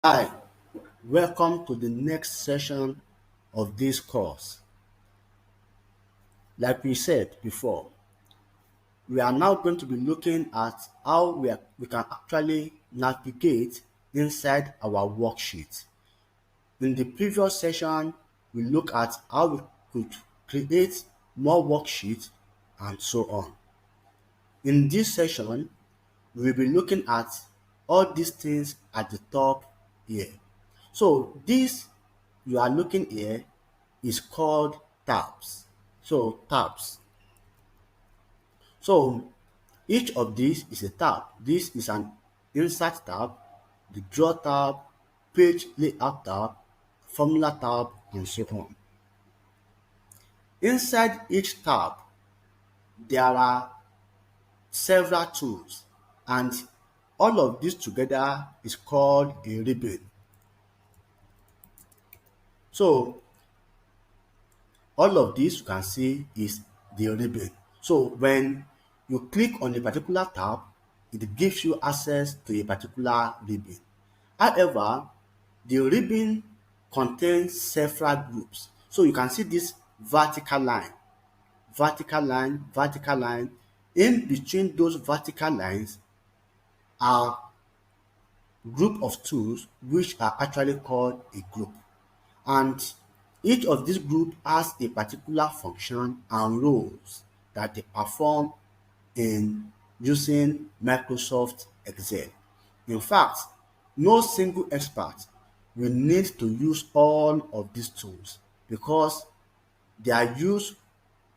Hi, welcome to the next session of this course. Like we said before, we are now going to be looking at how we can actually navigate inside our worksheet. In the previous session, we look at how we could create more worksheets and so on. In this session, we will be looking at all these things at the top here. So this you are looking here is called tabs. So tabs. So each of these is a tab. This is an insert tab, the draw tab, page layout tab, formula tab, and so on. Inside each tab, there are several tools, and all of this together is called a ribbon. So all of this you can see is the ribbon. So when you click on a particular tab, it gives you access to a particular ribbon. However, the ribbon contains several groups. So you can see this vertical line, vertical line, vertical line. In between those vertical lines are group of tools which are actually called a group. And each of these groups has a particular function and roles that they perform in using Microsoft Excel. In fact, no single expert will need to use all of these tools because their use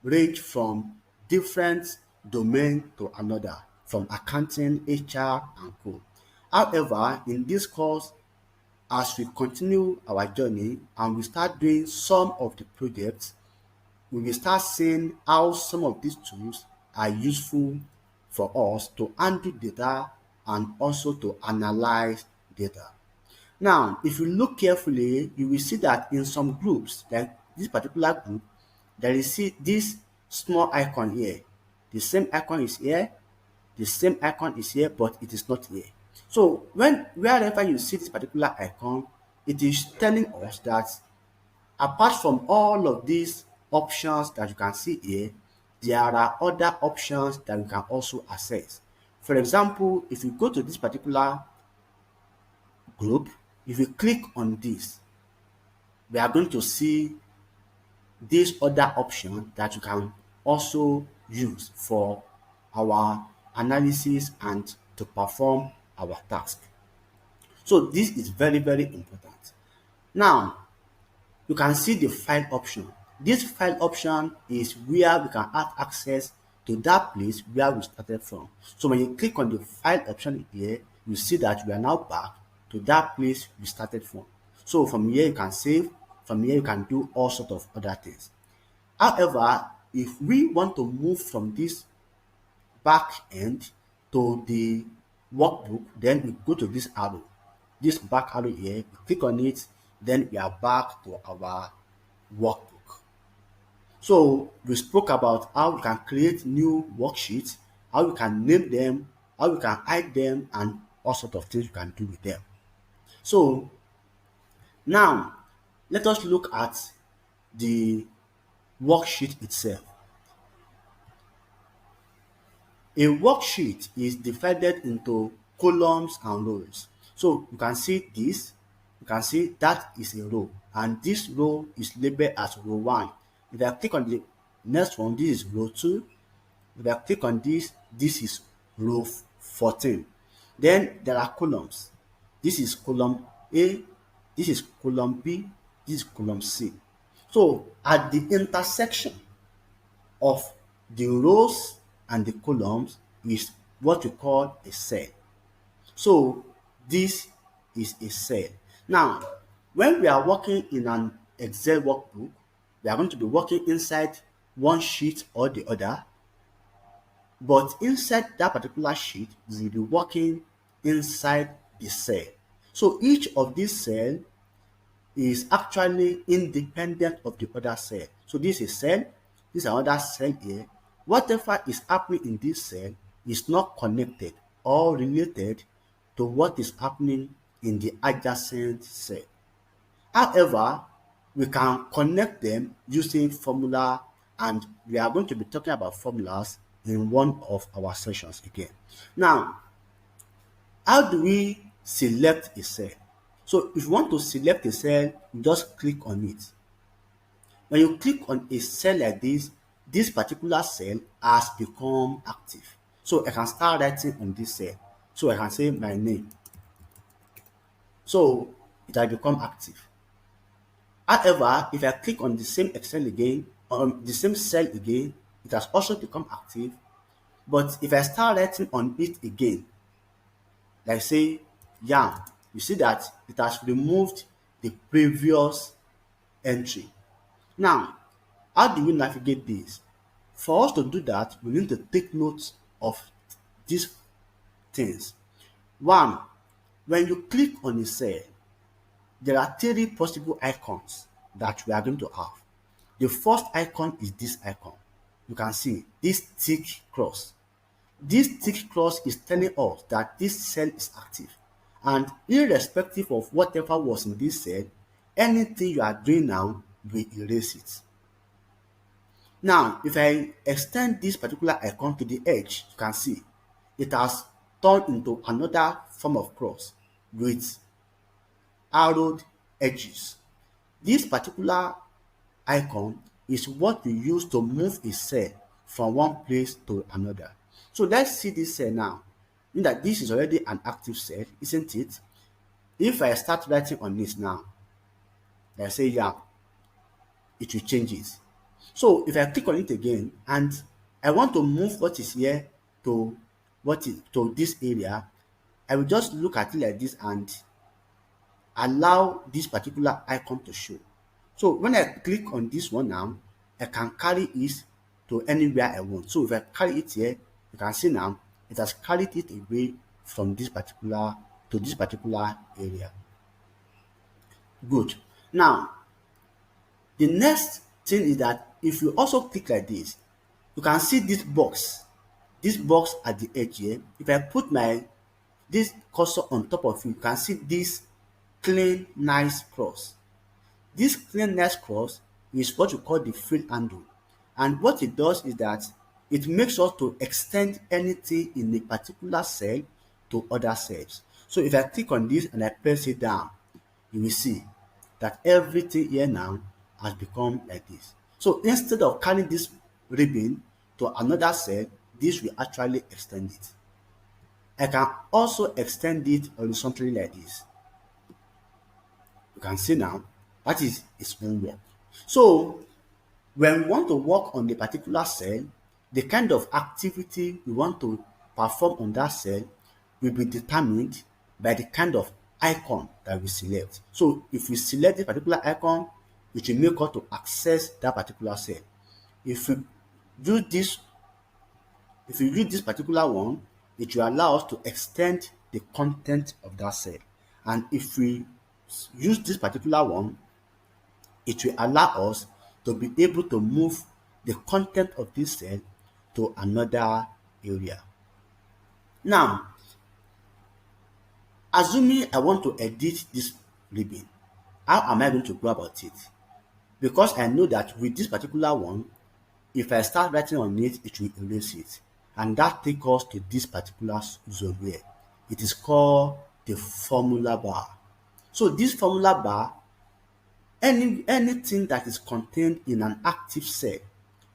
range from different domain to another, from accounting, HR, and co. However, in this course, as we continue our journey and we start doing some of the projects, we will start seeing how some of these tools are useful for us to handle data and also to analyze data. Now, if you look carefully, you will see that in some groups, like this particular group, there is this small icon here. The same icon is here, the same icon is here, but it is not here. So wherever you see this particular icon, it is telling us that apart from all of these options that you can see here, there are other options that you can also access. For example, if you go to this particular group, if you click on this, we are going to see this other option that you can also use for our analysis and to perform our task. So this is very, very important. Now, you can see the file option. This file option is where we can have access to that place where we started from. So when you click on the file option here, you see that we are now back to that place we started from. So from here you can save, from here you can do all sorts of other things. However, if we want to move from this back end to the workbook, then we go to this arrow, this back arrow here, we click on it, then we are back to our workbook. So we spoke about how we can create new worksheets, how we can name them, how we can hide them, and all sorts of things we can do with them. So now let us look at the worksheet itself. A worksheet is divided into columns and rows. So you can see this, you can see that is a row, and this row is labeled as row 1. If I click on the next one, this is row 2. If I click on this, this is row 14. Then there are columns. This is column A, this is column B, this is column C. So at the intersection of the rows and the columns is what we call a cell. So this is a cell. Now, when we are working in an Excel workbook, we are going to be working inside one sheet or the other, but inside that particular sheet, we will be working inside the cell. So each of these cells is actually independent of the other cell. So this is cell, this is another cell here. Whatever is happening in this cell is not connected or related to what is happening in the adjacent cell. However, we can connect them using formula, and we are going to be talking about formulas in one of our sessions again. Now, how do we select a cell? So if you want to select a cell, you just click on it. When you click on a cell like this particular cell has become active. So I can start writing on this cell. So I can say my name. So it has become active. However, if I click on the same Excel again, on the same cell again, it has also become active. But if I start writing on it again, like say yam, you see that it has removed the previous entry. Now, how do we navigate this? For us to do that, we need to take note of these things. One, when you click on a cell, there are three possible icons that we are going to have. The first icon is this icon. You can see this tick cross. This tick cross is telling us that this cell is active, and irrespective of whatever was in this cell, anything you are doing now will erase it. Now, if I extend this particular icon to the edge, you can see it has turned into another form of cross with arrowed edges. This particular icon is what we use to move a cell from one place to another. So let's see this cell now. In that this is already an active cell, isn't it? If I start writing on this now, let's say yeah, it will change it. So if I click on it again and I want to move what is here to to this area, I will just look at it like this and allow this particular icon to show. So when I click on this one now, I can carry it to anywhere I want. So if I carry it here, you can see now it has carried it away from this particular to this particular area. Good. Now, the next thing is that if you also click like this, you can see this box at the edge here. If I put my this cursor on top of it, you can see this clean nice cross. This clean nice cross is what we call the fill handle, and what it does is that it makes us to extend anything in a particular cell to other cells. So if I click on this and I press it down, you will see that everything here now has become like this. So instead of carrying this ribbon to another cell, this will actually extend it. I can also extend it horizontally like this. You can see now that is its own work. So when we want to work on a particular cell, the kind of activity we want to perform on that cell will be determined by the kind of icon that we select. So if we select a particular icon, it will make us to access that particular cell. If we do this, if we use this particular one, it will allow us to extend the content of that cell. And if we use this particular one, it will allow us to be able to move the content of this cell to another area. Now, assuming I want to edit this ribbon, how am I going to go about it? Because I know that with this particular one, if I start writing on it, it will erase it. And that takes us to this particular zone here. It is called the formula bar. So this formula bar, anything that is contained in an active cell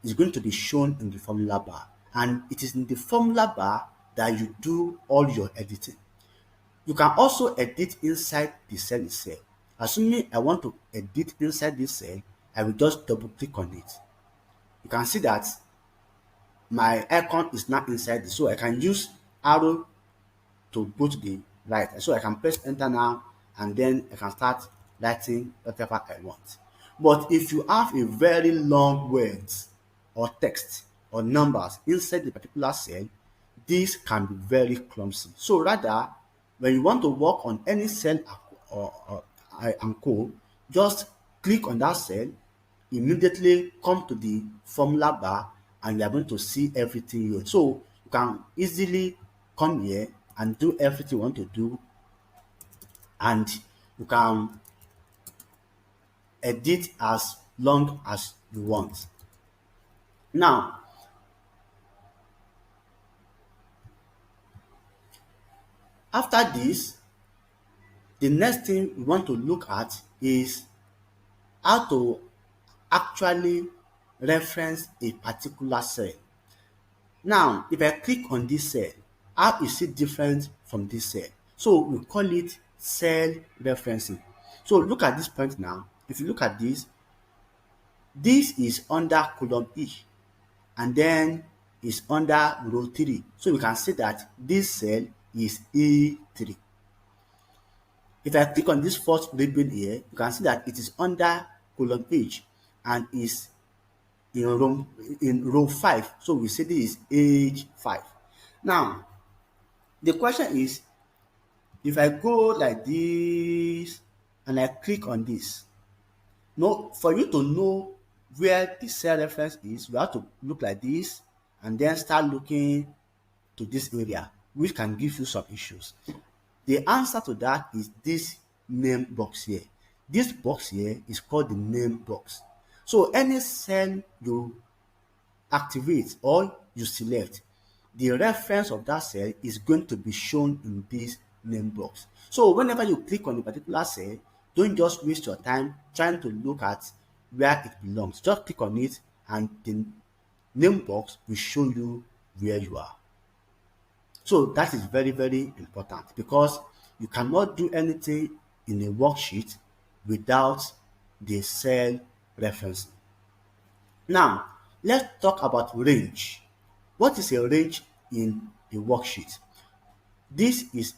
is going to be shown in the formula bar. And it is in the formula bar that you do all your editing. You can also edit inside the cell itself. Assuming I want to edit inside this cell, I will just double click on it. You can see that my icon is now inside this, so I can use arrow to go to the right. So I can press enter now, and then I can start writing whatever I want. But if you have a very long words or text or numbers inside the particular cell, this can be very clumsy. So rather, when you want to work on any cell and code, just click on that cell, immediately come to the formula bar, and you are going to see everything here. So you can easily come here and do everything you want to do and you can edit as long as you want. Now, after this, the next thing we want to look at is how to actually reference a particular cell. Now, if I click on this cell, how is it different from this cell? So we call it cell referencing. So look at this point now. If you look at this is under column E, and then is under row 3. So we can see that this cell is E3. If I click on this first ribbon here, you can see that it is under column H and is in row 5. So we say this is age 5. Now, the question is, if I go like this and I click on this, no, for you to know where the cell reference is, you have to look like this and then start looking to this area, which can give you some issues. The answer to that is this name box here. This box here is called the name box. So any cell you activate or you select, the reference of that cell is going to be shown in this name box. So whenever you click on a particular cell, don't just waste your time trying to look at where it belongs. Just click on it and the name box will show you where you are. So that is very, very important because you cannot do anything in a worksheet without the cell referencing. Now, let's talk about range. What is a range in a worksheet? This is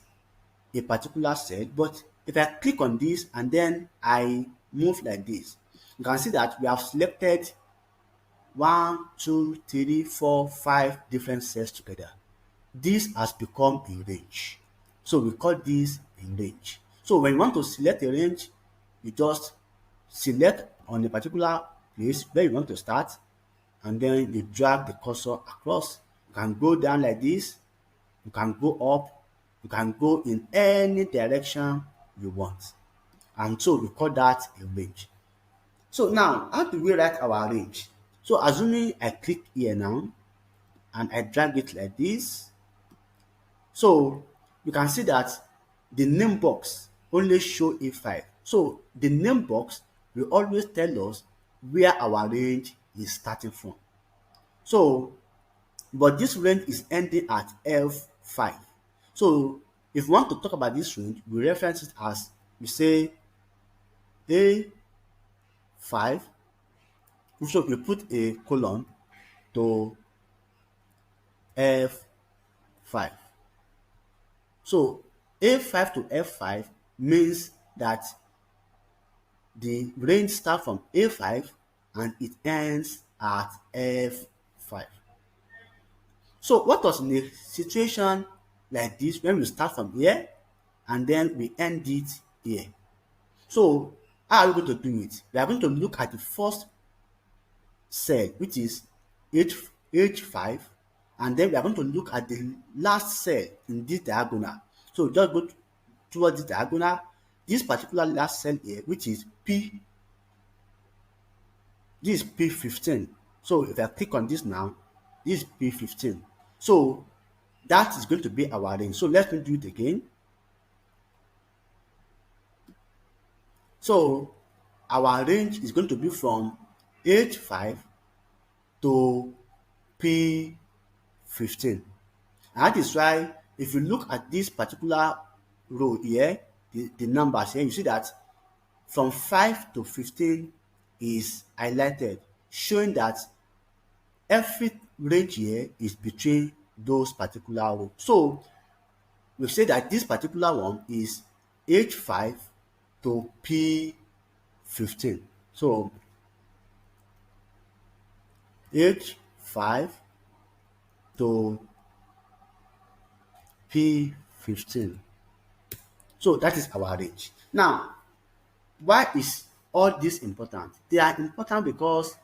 a particular cell, but if I click on this and then I move like this, you can see that we have selected 1, 2, 3, 4, 5 different cells together. This has become a range. So we call this a range. So when you want to select a range, you just select on a particular place where you want to start, and then you drag the cursor across. You can go down like this, you can go up, you can go in any direction you want. And so we call that a range. So now, how do we write our range? So assuming I click here now, and I drag it like this, so you can see that the name box only show A5. So the name box will always tell us where our range is starting from. So, but this range is ending at F5. So if we want to talk about this range, we reference it as, we say A5. So we put a colon to F5. So A5 to F5 means that the range starts from A5 and it ends at F5. So what was in a situation like this when we start from here and then we end it here? So how are we going to do it? We are going to look at the first cell, which is H5, and then we are going to look at the last cell in this diagonal. So just go towards the diagonal. This particular last cell here, which is P, this is P15. So if I click on this now, this is P15. So that is going to be our range. So let me do it again. So our range is going to be from H5 to P15. And that is why if you look at this particular row here, the numbers here, you see that from 5 to 15 is highlighted, showing that every range here is between those particular rows. So we say that this particular one is H5 to P15. So H5 to P15. So that is our range. Now, why is all this important? They are important because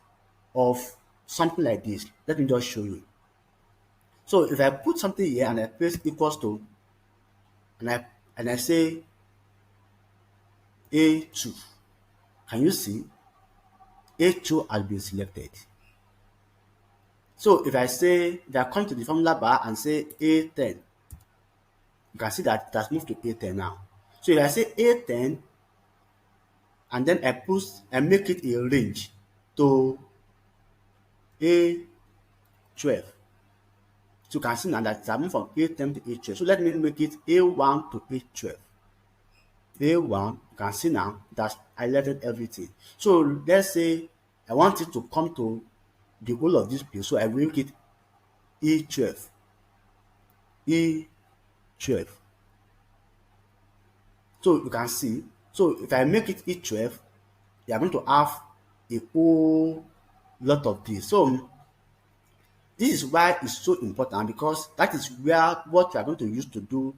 of something like this. Let me just show you. So if I put something here and I press equals to, and I say A2. Can you see? A2 has been selected. So if I come to the formula bar and say A10, you can see that it has moved to A10 now. So if I say A10 and then I make it a range to A12. So you can see now that it has moved from A10 to A12. So let me make it A1 to A12. A1, you can see now that I highlighted everything. So let's say I want it to come to the whole of this place. So I will make it E12. E12. So you can see, so if I make it E12, you are going to have a whole lot of this. So this is why it's so important, because that is where what we are going to use to do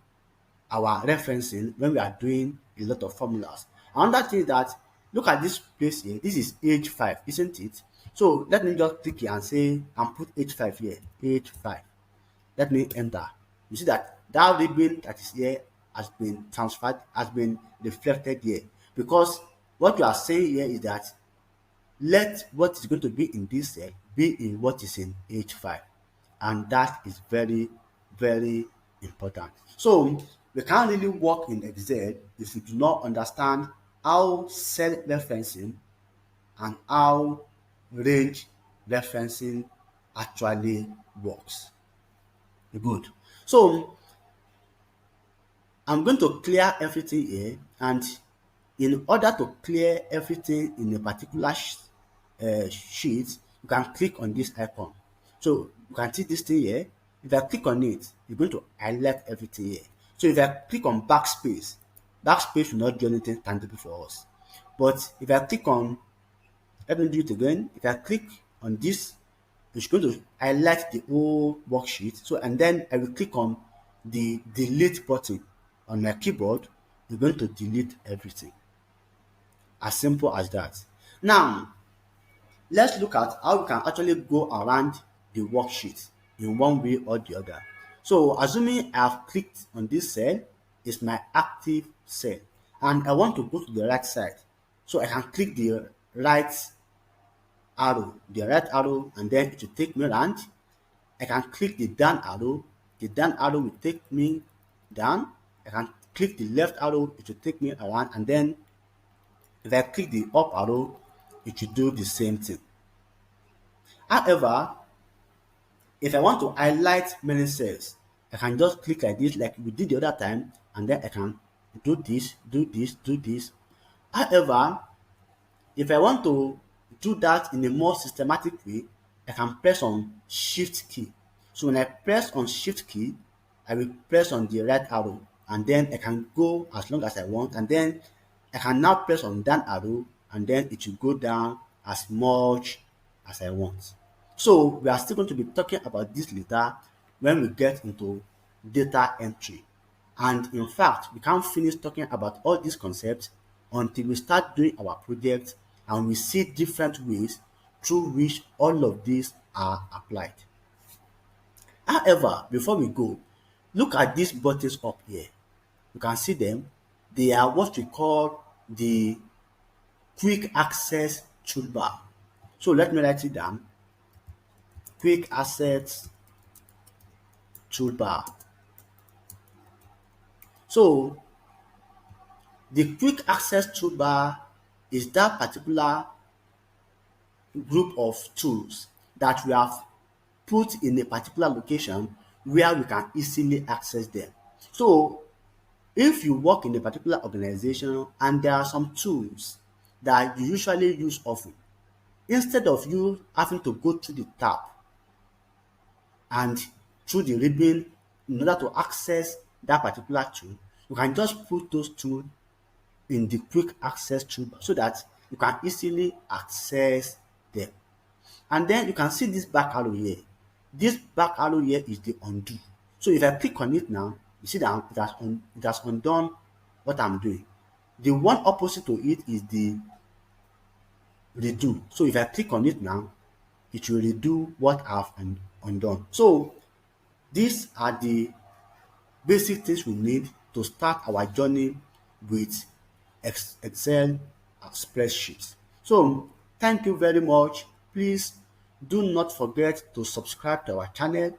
our referencing when we are doing a lot of formulas. Another thing is that, look at this place here. This is age 5, isn't it? So let me just click here and say and put age 5 here. Age 5. Let me enter. You see that that ribbon that is here has been transferred, has been reflected here. Because what you are saying here is that let what is going to be in this cell be in what is in H5. And that is very, very important. So we can't really work in Excel if you do not understand how cell referencing and how range referencing actually works. Good. So I'm going to clear everything here, and in order to clear everything in a particular sheet, you can click on this icon. So you can see this thing here. If I click on it, you're going to highlight everything here. So if I click on backspace, backspace will not do anything tangible for us. But if I click on, let me do it again. If I click on this, it's going to highlight the whole worksheet. So, and then I will click on the delete button on my keyboard. You're going to delete everything. As simple as that. Now, let's look at how we can actually go around the worksheet in one way or the other. So, assuming I have clicked on this cell, is my active cell, and I want to go to the right side. So I can click the right arrow, and then it will take me around. I can click the down arrow will take me down. I can click the left arrow, it will take me around, and then if I click the up arrow, it will do the same thing. However, if I want to highlight many cells, I can just click like this, like we did the other time, and then I can do this, do this, do this. However, if I want to do that in a more systematic way, I can press on Shift key. So when I press on Shift key, I will press on the right arrow, and then I can go as long as I want, and then I can now press on down arrow, and then it will go down as much as I want. So we are still going to be talking about this later when we get into data entry. And in fact, we can't finish talking about all these concepts until we start doing our project and we see different ways through which all of these are applied. However, before we go, look at these buttons up here. You can see them. They are what we call the quick access toolbar. So let me write it down. Quick access toolbar. So the quick access toolbar is that particular group of tools that we have put in a particular location where we can easily access them. So if you work in a particular organization and there are some tools that you usually use often, instead of you having to go through the tab and through the ribbon in order to access that particular tool, you can just put those tools in the quick access toolbar so that you can easily access them. And then you can see this back arrow here. This back arrow here is the undo. So if I click on it now, you see that it has undone what I'm doing. The one opposite to it is the redo. So if I click on it now, it will redo what I've undone. So these are the basic things we need to start our journey with Excel spreadsheets. So thank you very much. Please do not forget to subscribe to our channel